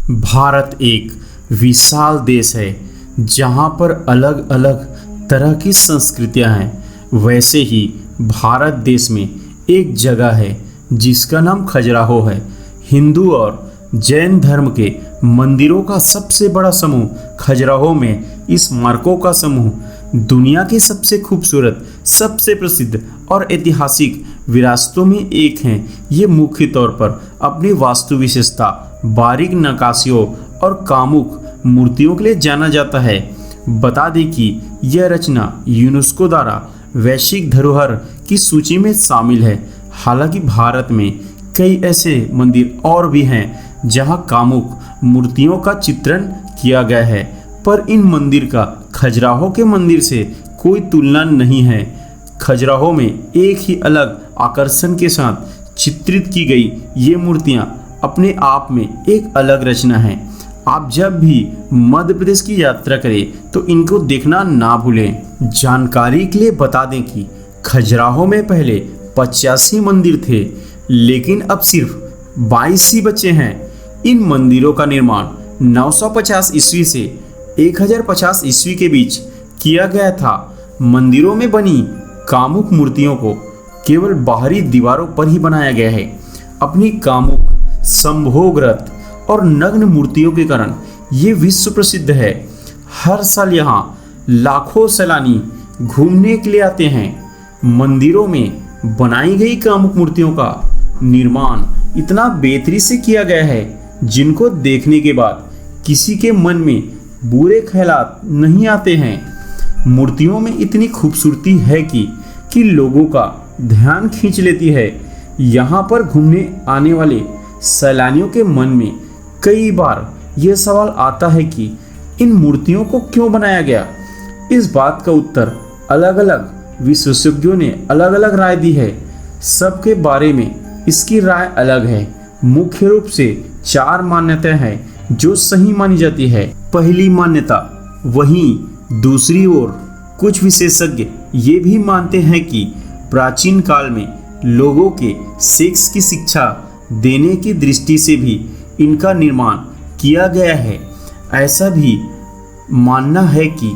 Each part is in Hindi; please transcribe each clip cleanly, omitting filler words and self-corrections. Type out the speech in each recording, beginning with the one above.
भारत एक विशाल देश है जहाँ पर अलग अलग तरह की संस्कृतियाँ हैं। वैसे ही भारत देश में एक जगह है जिसका नाम खजुराहो है। हिंदू और जैन धर्म के मंदिरों का सबसे बड़ा समूह खजुराहो में इस स्मारकों का समूह दुनिया के सबसे खूबसूरत, सबसे प्रसिद्ध और ऐतिहासिक विरासतों में एक हैं। ये मुख्य तौर पर अपनी वास्तु विशेषता, बारीक नक्काशियों और कामुक मूर्तियों के लिए जाना जाता है। बता दें कि यह रचना यूनेस्को द्वारा वैश्विक धरोहर की सूची में शामिल है। हालांकि भारत में कई ऐसे मंदिर और भी हैं जहां कामुक मूर्तियों का चित्रण किया गया है, पर इन मंदिर का खजुराहो के मंदिर से कोई तुलना नहीं है। खजुराहो में एक ही अलग आकर्षण के साथ चित्रित की गई ये मूर्तियां अपने आप में एक अलग रचना है। आप जब भी मध्य प्रदेश की यात्रा करें तो इनको देखना ना भूलें। जानकारी के लिए बता दें कि खजुराहो में पहले 85 मंदिर थे, लेकिन अब सिर्फ 22 ही बचे हैं। इन मंदिरों का निर्माण 950 ईस्वी से 1050 ईस्वी के बीच किया गया था। मंदिरों में बनी कामुक मूर्तियों को केवल बाहरी दीवारों पर ही बनाया गया है। अपनी कामुक, संभोगरत और नग्न मूर्तियों के कारण ये विश्व प्रसिद्ध है। हर साल यहाँ लाखों सैलानी घूमने के लिए आते हैं। मंदिरों में बनाई गई कामुक मूर्तियों का निर्माण इतना बेहतरी से किया गया है जिनको देखने के बाद किसी के मन में बुरे ख्यालात नहीं आते हैं। मूर्तियों में इतनी खूबसूरती है कि लोगों का ध्यान खींच लेती है। यहाँ पर घूमने आने वाले सैलानियों के मन में कई बार यह सवाल आता है कि इन मूर्तियों को क्यों बनाया गया। इस बात का उत्तर अलग अलग विशेषज्ञों ने अलग अलग राय दी है। सबके बारे में इसकी राय अलग है। मुख्य रूप से 4 मान्यताएं हैं जो सही मानी जाती है। पहली मान्यता, वहीं दूसरी ओर कुछ विशेषज्ञ ये भी मानते हैं कि प्राचीन काल में लोगों के सेक्स की शिक्षा देने की दृष्टि से भी इनका निर्माण किया गया है। ऐसा भी मानना है कि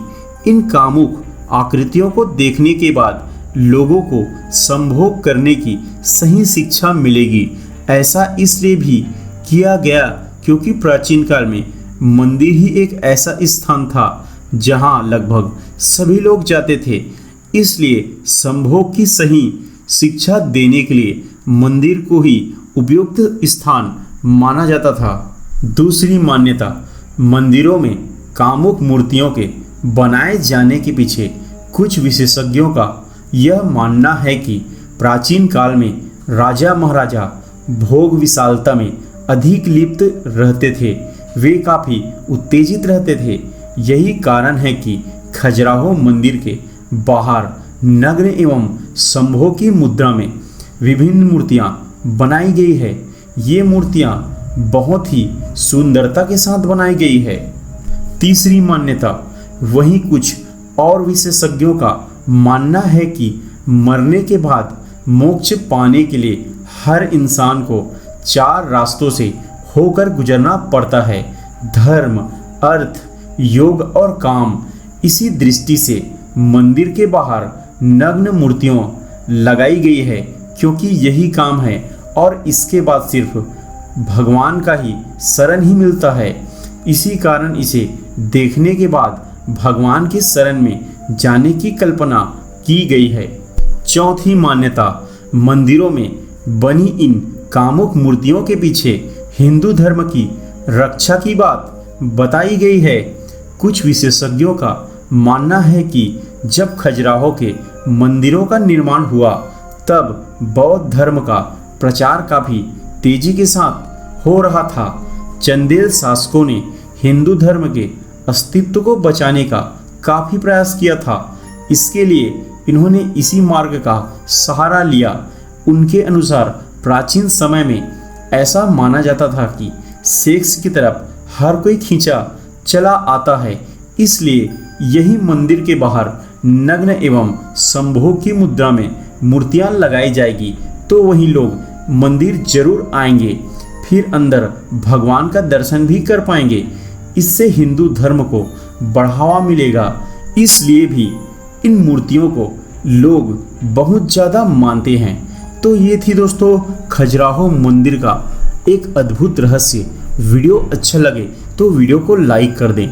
इन कामुक आकृतियों को देखने के बाद लोगों को संभोग करने की सही शिक्षा मिलेगी। ऐसा इसलिए भी किया गया क्योंकि प्राचीन काल में मंदिर ही एक ऐसा स्थान था जहां लगभग सभी लोग जाते थे। इसलिए संभोग की सही शिक्षा देने के लिए मंदिर को ही उपयुक्त स्थान माना जाता था। दूसरी मान्यता, मंदिरों में कामुक मूर्तियों के बनाए जाने के पीछे कुछ विशेषज्ञों का यह मानना है कि प्राचीन काल में राजा महाराजा भोग विशालता में अधिक लिप्त रहते थे। वे काफ़ी उत्तेजित रहते थे। यही कारण है कि खजुराहो मंदिर के बाहर नग्न एवं संभोग की मुद्रा में विभिन्न मूर्तियां बनाई गई है। ये मूर्तियां बहुत ही सुंदरता के साथ बनाई गई है। तीसरी मान्यता, वहीं कुछ और विशेषज्ञों का मानना है कि मरने के बाद मोक्ष पाने के लिए हर इंसान को 4 रास्तों से होकर गुजरना पड़ता है: धर्म, अर्थ, योग और काम। इसी दृष्टि से मंदिर के बाहर नग्न मूर्तियों लगाई गई है क्योंकि यही काम है और इसके बाद सिर्फ भगवान का ही शरण ही मिलता है। इसी कारण इसे देखने के बाद भगवान की शरण में जाने की कल्पना की गई है। चौथी मान्यता, मंदिरों में बनी इन कामुक मूर्तियों के पीछे हिंदू धर्म की रक्षा की बात बताई गई है। कुछ विशेषज्ञों का मानना है कि जब खजुराहो के मंदिरों का निर्माण हुआ तब बौद्ध धर्म का प्रचार काफ़ी तेजी के साथ हो रहा था। चंदेल शासकों ने हिंदू धर्म के अस्तित्व को बचाने का काफ़ी प्रयास किया था। इसके लिए इन्होंने इसी मार्ग का सहारा लिया। उनके अनुसार प्राचीन समय में ऐसा माना जाता था कि सेक्स की तरफ हर कोई खींचा चला आता है। इसलिए यही मंदिर के बाहर नग्न एवं संभोग की मुद्रा में मूर्तियां लगाई जाएगी तो वही लोग मंदिर जरूर आएंगे। फिर अंदर भगवान का दर्शन भी कर पाएंगे। इससे हिंदू धर्म को बढ़ावा मिलेगा। इसलिए भी इन मूर्तियों को लोग बहुत ज़्यादा मानते हैं। तो ये थी दोस्तों खजुराहो मंदिर का एक अद्भुत रहस्य। वीडियो अच्छा लगे तो वीडियो को लाइक कर दें,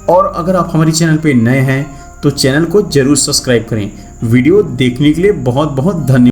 और अगर आप हमारे चैनल पे नए हैं तो चैनल को जरूर सब्सक्राइब करें। वीडियो देखने के लिए बहुत बहुत धन्यवाद।